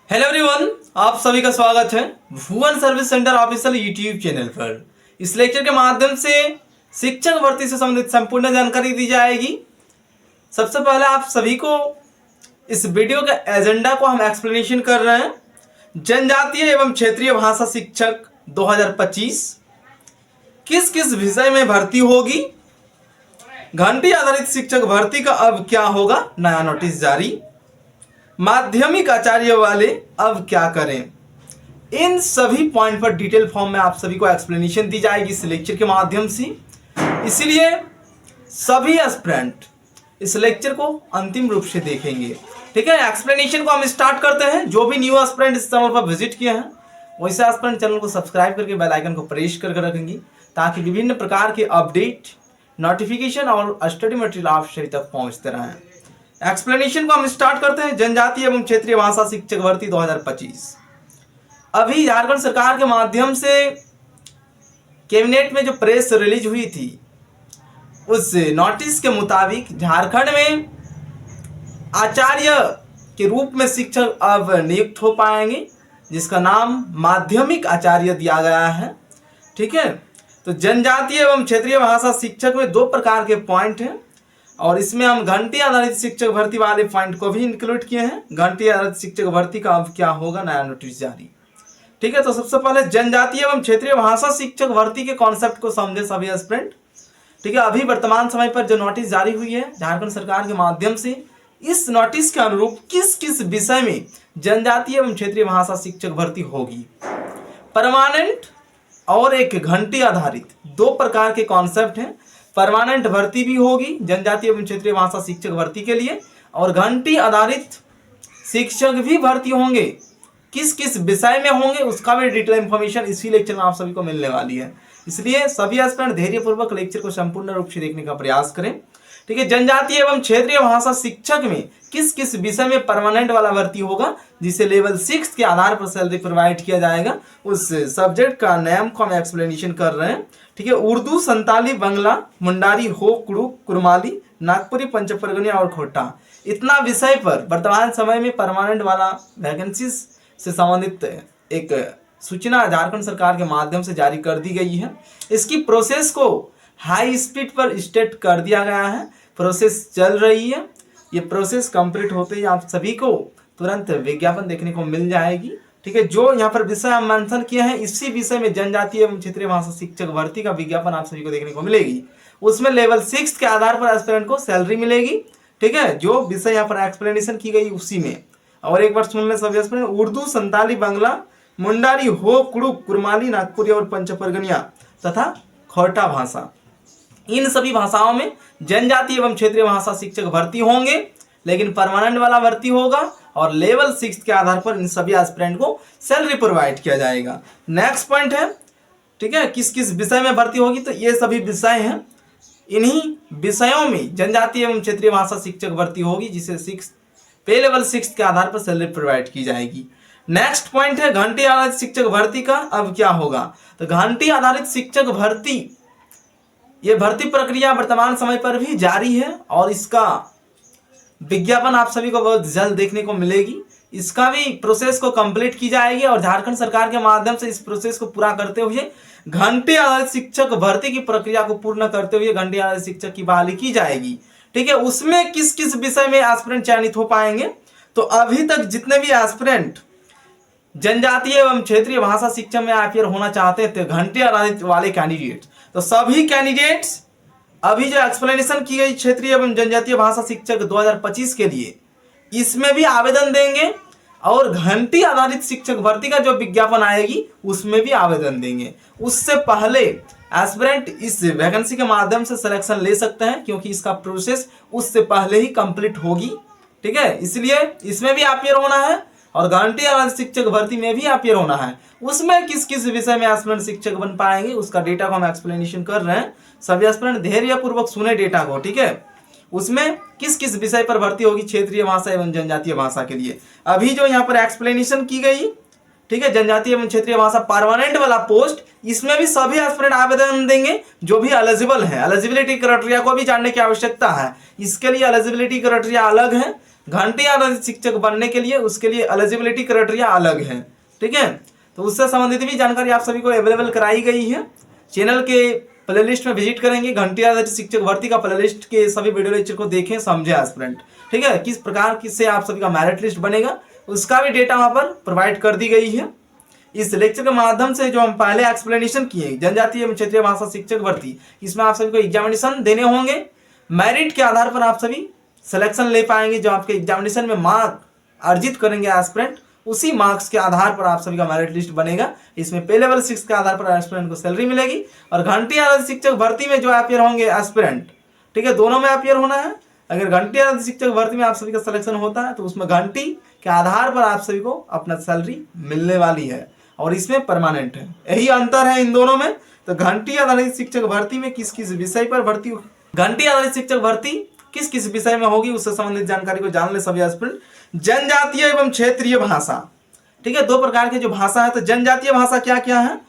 Hello everyone, आप सभी का स्वागत है Bhuvan service centre official YouTube channel पर। इस लेक्चर के माध्यम से शिक्षक भर्ती से संबंधित संपूर्ण जानकारी दी जाएगी। सबसे पहले आप सभी को इस वीडियो के एजेंडा को हम एक्सप्लेनेशन कर रहे हैं। जनजातीय एवं क्षेत्रीय भाषा शिक्षक 2025 किस किस विषय में भर्ती होगी, घंटी आधारित शिक्षक भर्ती का अब क्या होगा, नया नोटिस जारी, माध्यमिक आचार्य वाले अब क्या करें। इन सभी पॉइंट पर डिटेल फॉर्म में आप सभी को एक्सप्लेनेशन दी जाएगी इस लेक्चर के माध्यम से। इसलिए सभी एस्पिरेंट इस लेक्चर को अंतिम रूप से देखेंगे। ठीक है, एक्सप्लेनेशन को हम स्टार्ट करते हैं। जो भी न्यू एस्पिरेंट इस चैनल पर विजिट किए हैं वैसे एस्पिरेंट चैनल को सब्सक्राइब करके बेल आइकन को प्रेस करके रखेंगे ताकि विभिन्न प्रकार के अपडेट, नोटिफिकेशन और स्टडी मटेरियल आप सभी तक पहुंचते रहें। एक्सप्लेनेशन को हम स्टार्ट करते हैं। जनजातीय एवं क्षेत्रीय भाषा शिक्षक भर्ती 2025 अभी झारखंड सरकार के माध्यम से कैबिनेट में जो प्रेस रिलीज हुई थी उस नोटिस के मुताबिक झारखंड में आचार्य के रूप में शिक्षक अब नियुक्त हो पाएंगे, जिसका नाम माध्यमिक आचार्य दिया गया है। ठीक है, तो जनजातीय एवं क्षेत्रीय भाषा शिक्षक में दो प्रकार के पॉइंट हैं और इसमें हम घंटी आधारित शिक्षक भर्ती वाले पॉइंट को भी इंक्लूड किए हैं। घंटी आधारित शिक्षक भर्ती का अब क्या होगा, नया नोटिस जारी। ठीक है, तो सबसे पहले जनजातीय एवं क्षेत्रीय भाषा शिक्षक भर्ती के कॉन्सेप्ट को समझे सभी एस्पिरेंट। ठीक है, अभी वर्तमान समय पर जो नोटिस जारी हुई है झारखंड सरकार के माध्यम से, इस नोटिस के अनुरूप किस किस विषय में जनजातीय एवं क्षेत्रीय भाषा शिक्षक भर्ती होगी। परमानेंट और एक घंटी आधारित, दो प्रकार के कॉन्सेप्ट हैं। परमानेंट भर्ती भी होगी जनजातीय एवं क्षेत्रीय भाषा शिक्षक भर्ती के लिए और घंटी आधारित शिक्षक भी भर्ती होंगे। किस किस विषय में होंगे उसका भी डिटेल इंफॉर्मेशन इसी लेक्चर में आप सभी को मिलने वाली है। इसलिए सभी एस्पिरेंट धैर्यपूर्वक लेक्चर को संपूर्ण रूप से देखने का प्रयास करें। ठीक है, जनजातीय एवं क्षेत्रीय भाषा शिक्षक में किस किस विषय में परमानेंट वाला भर्ती होगा, जिसे लेवल 6 के आधार पर सैलरी प्रोवाइड किया जाएगा, उस सब्जेक्ट का नाम को हम एक्सप्लेनेशन कर रहे हैं। ठीक है, उर्दू, संताली, बंगला, मुंडारी, हो, कुड़ुक, कुरमाली, नागपुरी, पंचपरगनिया और खोटा, इतना विषय पर वर्तमान समय में परमानेंट वाला वैकेंसीज से संबंधित एक सूचना झारखंड सरकार के माध्यम से जारी कर दी गई है। इसकी प्रोसेस को हाई स्पीड पर स्टेट कर दिया गया है। प्रोसेस चल रही है। ये प्रोसेस कंप्लीट होते ही आप सभी को तुरंत विज्ञापन देखने को मिल जाएगी। ठीक है, जो यहाँ पर विषय हम मेंशन किए हैं इसी विषय में जनजातीय एवं क्षेत्रीय भाषा शिक्षक भर्ती का विज्ञापन आप सभी को देखने को मिलेगी। उसमें लेवल 6 के आधार पर एस्पिरेंट को सैलरी मिलेगी। ठीक है, जो विषय यहाँ पर एक्सप्लेनेशन की गई उसी में। और एक बार सुन ले सभी एस्पिरेंट, उर्दू, संताली, बंगला, मुंडारी, हो, कुड़ुक, कुरमाली, नागपुरी और पंचपरगनिया तथा खोटा भाषा, इन सभी भाषाओं में जनजातीय एवं क्षेत्रीय भाषा शिक्षक भर्ती होंगे, लेकिन परमानेंट वाला भर्ती होगा और लेवल 6 के आधार पर इन सभी एस्पिरेंट को सैलरी प्रोवाइड किया जाएगा। नेक्स्ट पॉइंट है, ठीक है, किस किस विषय में भर्ती होगी, तो ये सभी विषय हैं। इन्हीं विषयों में जनजातीय एवं क्षेत्रीय भाषा शिक्षक भर्ती होगी, जिसे पे लेवल 6 के आधार पर सैलरी प्रोवाइड की जाएगी। नेक्स्ट पॉइंट है घंटी आधारित शिक्षक भर्ती का अब क्या होगा। तो घंटी आधारित शिक्षक भर्ती, ये भर्ती प्रक्रिया वर्तमान समय पर भी जारी है और इसका विज्ञापन आप सभी को बहुत जल्द देखने को मिलेगी। इसका भी प्रोसेस को कंप्लीट की जाएगी और झारखंड सरकार के माध्यम से इस प्रोसेस को पूरा करते हुए घंटी आधारित शिक्षक भर्ती की प्रक्रिया को पूर्ण करते हुए घंटी आधारित शिक्षक की बहाली की जाएगी। ठीक है, उसमें किस किस विषय में एस्पिरेंट चयनित हो पाएंगे, तो अभी तक जितने भी एस्पिरेंट जनजातीय एवं क्षेत्रीय भाषा शिक्षा में अपियर होना चाहते थे, घंटी आधारित वाले कैंडिडेट, तो सभी कैंडिडेट्स अभी जो एक्सप्लेनेशन की गई क्षेत्रीय एवं जनजातीय भाषा शिक्षक 2025 के लिए, इसमें भी आवेदन देंगे और घंटी आधारित शिक्षक भर्ती का जो विज्ञापन आएगी उसमें भी आवेदन देंगे। उससे पहले एस्पिरेंट इस वैकेंसी के माध्यम से सिलेक्शन ले सकते हैं, क्योंकि इसका प्रोसेस उससे पहले ही कंप्लीट होगी। ठीक है, इसलिए इसमें भी अपियर होना है और घंटी आधारित शिक्षक भर्ती में भी अपियर होना है। उसमें किस किस विषय में एस्पिरेंट शिक्षक बन पाएंगे उसका डेटा को हम एक्सप्लेनेशन कर रहे हैं। सभी एस्पिरेंट धैर्यपूर्वक सुने डेटा को। ठीक है, उसमें किस किस विषय पर भर्ती होगी क्षेत्रीय भाषा एवं जनजातीय भाषा के लिए। अभी जो यहाँ पर एक्सप्लेनेशन की गई, ठीक है, जनजातीय एवं क्षेत्रीय भाषा परमानेंट वाला पोस्ट, इसमें भी सभी एस्पिरेंट आवेदन देंगे जो भी एलिजिबल है। एलिजिबिलिटी क्राइटेरिया को भी जानने की आवश्यकता है। इसके लिए एलिजिबिलिटी क्राइटेरिया अलग है, घंटे आधारित शिक्षक बनने के लिए उसके लिए एलिजिबिलिटी क्राइटेरिया अलग है, ठीक है। तो उससे संबंधित भी जानकारी आप सभी को अवेलेबल कराई गई है। चैनल के प्लेलिस्ट में विजिट करेंगे, घंटे आधारित शिक्षक भर्ती का प्लेलिस्ट के सभी वीडियो लेक्चर को देखें, समझे एस्पिरेंट, ठीक है। किस प्रकार से आप सभी का मेरिट लिस्ट बनेगा उसका भी डेटा वहां पर प्रोवाइड कर दी गई है। इस लेक्चर के माध्यम से जो हम पहले एक्सप्लेनेशन किए जनजातीय एवं क्षेत्रीय भाषा शिक्षक भर्ती, इसमें आप सभी को एग्जामिनेशन देने होंगे। मेरिट के आधार पर आप सभी सिलेक्शन ले पाएंगे। जो आपके एग्जामिनेशन में मार्क अर्जित करेंगे एस्पिरेंट, उसी मार्क्स के आधार पर आप सभी का मेरिट लिस्ट बनेगा। इसमें पे लेवल 6 के आधार पर एस्पिरेंट को सैलरी मिलेगी और घंटे आधारित शिक्षक भर्ती में जो अपियर होंगे एस्पिरेंट, ठीक है, दोनों में अपियर होना है। अगर घंटे आधारित शिक्षक भर्ती में आप सभी का सिलेक्शन होता है तो उसमें घंटी के आधार पर आप सभी को अपना सैलरी मिलने वाली है और इसमें परमानेंट है। यही अंतर है इन दोनों में। तो घंटी आधारित शिक्षक भर्ती में किस किस विषय पर भर्ती, घंटी आधारित शिक्षक भर्ती किस किस विषय में होगी उससे संबंधित जानकारी को जान ले सभी एस्पिरेंट। जनजातीय एवं क्षेत्रीय भाषा, ठीक है, 2 प्रकार की जो भाषा है। तो जनजातीय भाषा क्या क्या है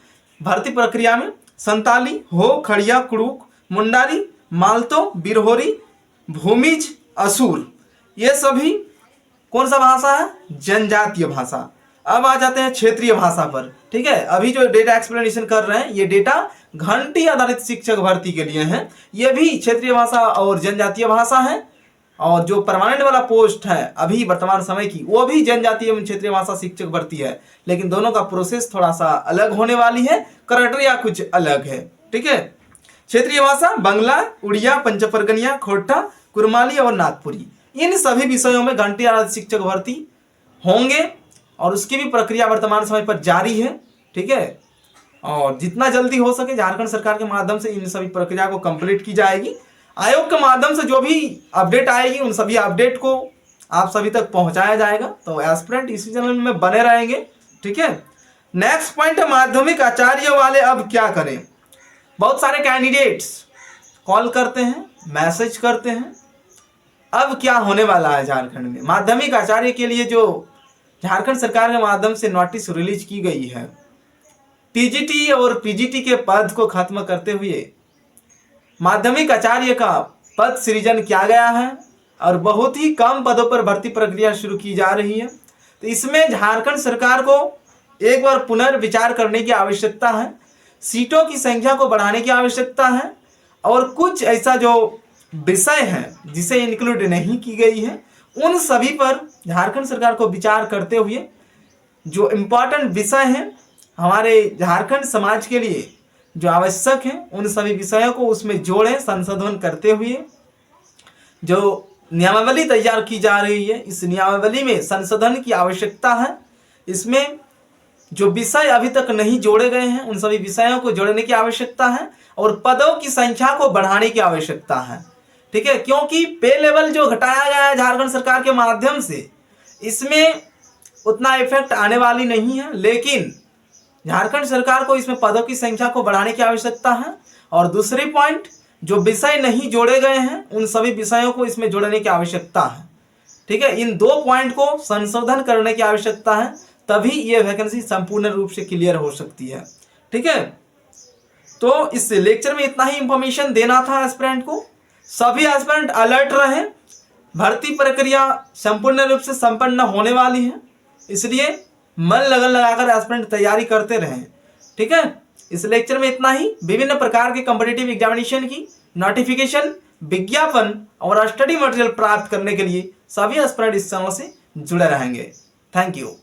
भर्ती प्रक्रिया में? संताली, हो, खड़िया, कुड़ुक, मुंडारी, मालतो, बिरहोरी, भूमिज, असुर, ये सभी कौन सा भाषा है? जनजातीय भाषा। अब आ जाते हैं क्षेत्रीय भाषा पर, ठीक है। अभी जो डेटा एक्सप्लेनेशन कर रहे हैं ये डेटा घंटी आधारित शिक्षक भर्ती के लिए है। ये भी क्षेत्रीय भाषा और जनजातीय भाषा है और जो परमानेंट वाला पोस्ट है अभी वर्तमान समय की वो भी जनजातीय एवं क्षेत्रीय भाषा शिक्षक भर्ती है, लेकिन दोनों का प्रोसेस थोड़ा सा अलग होने वाली है, क्राइटेरिया कुछ अलग है, ठीक है। क्षेत्रीय भाषा बंगला, उड़िया, पंचपरगनिया, खोटा, कुरमाली और नागपुरी, इन सभी विषयों में घंटी आधारित शिक्षक भर्ती होंगे और उसकी भी प्रक्रिया वर्तमान समय पर जारी है, ठीक है। और जितना जल्दी हो सके झारखंड सरकार के माध्यम से इन सभी प्रक्रिया को कंप्लीट की जाएगी। आयोग के माध्यम से जो भी अपडेट आएगी उन सभी अपडेट को आप सभी तक पहुंचाया जाएगा। तो एस्पिरेंट इसी चैनल में बने रहेंगे, ठीक है। नेक्स्ट पॉइंट है माध्यमिक आचार्य वाले अब क्या करें। बहुत सारे कैंडिडेट्स कॉल करते हैं, मैसेज करते हैं, अब क्या होने वाला है झारखंड में। माध्यमिक आचार्य के लिए जो झारखंड सरकार के माध्यम से नोटिस रिलीज की गई है, टीजीटी और पीजीटी के पद को खत्म करते हुए माध्यमिक आचार्य का पद सृजन किया गया है और बहुत ही कम पदों पर भर्ती प्रक्रिया शुरू की जा रही है। तो इसमें झारखंड सरकार को एक बार पुनर्विचार करने की आवश्यकता है, सीटों की संख्या को बढ़ाने की आवश्यकता है और कुछ ऐसा जो विषय है जिसे इंक्लूड नहीं की गई है उन सभी पर झारखंड सरकार को विचार करते हुए जो इम्पोर्टेंट विषय हैं हमारे झारखंड समाज के लिए जो आवश्यक है उन सभी विषयों को उसमें जोड़ें, संशोधन करते हुए जो नियमावली तैयार की जा रही है इस नियमावली में संशोधन की आवश्यकता है। इसमें जो विषय अभी तक नहीं जोड़े गए हैं उन सभी विषयों को जोड़ने की आवश्यकता है और पदों की संख्या को बढ़ाने की आवश्यकता है, ठीक है। क्योंकि पे लेवल जो घटाया गया है झारखंड सरकार के माध्यम से इसमें उतना इफेक्ट आने वाली नहीं है, लेकिन झारखंड सरकार को इसमें पदों की संख्या को बढ़ाने की आवश्यकता है। और दूसरी पॉइंट, जो विषय नहीं जोड़े गए हैं उन सभी विषयों को इसमें जोड़ने की आवश्यकता है, ठीक है। इन 2 पॉइंट को संशोधन करने की आवश्यकता है, तभी ये वैकेंसी संपूर्ण रूप से क्लियर हो सकती है, ठीक है। तो इस लेक्चर में इतना ही इंफॉर्मेशन देना था एस्पिरेंट को। सभी एस्पिरेंट अलर्ट रहें, भर्ती प्रक्रिया संपूर्ण रूप से संपन्न होने वाली है, इसलिए मन लगन लगाकर एस्पिरेंट तैयारी करते रहें, ठीक है। इस लेक्चर में इतना ही। विभिन्न प्रकार के कॉम्पिटिटिव एग्जामिनेशन की नोटिफिकेशन, विज्ञापन और स्टडी मटेरियल प्राप्त करने के लिए सभी एस्पिरेंट इस चैनल से जुड़े रहेंगे। Thank you.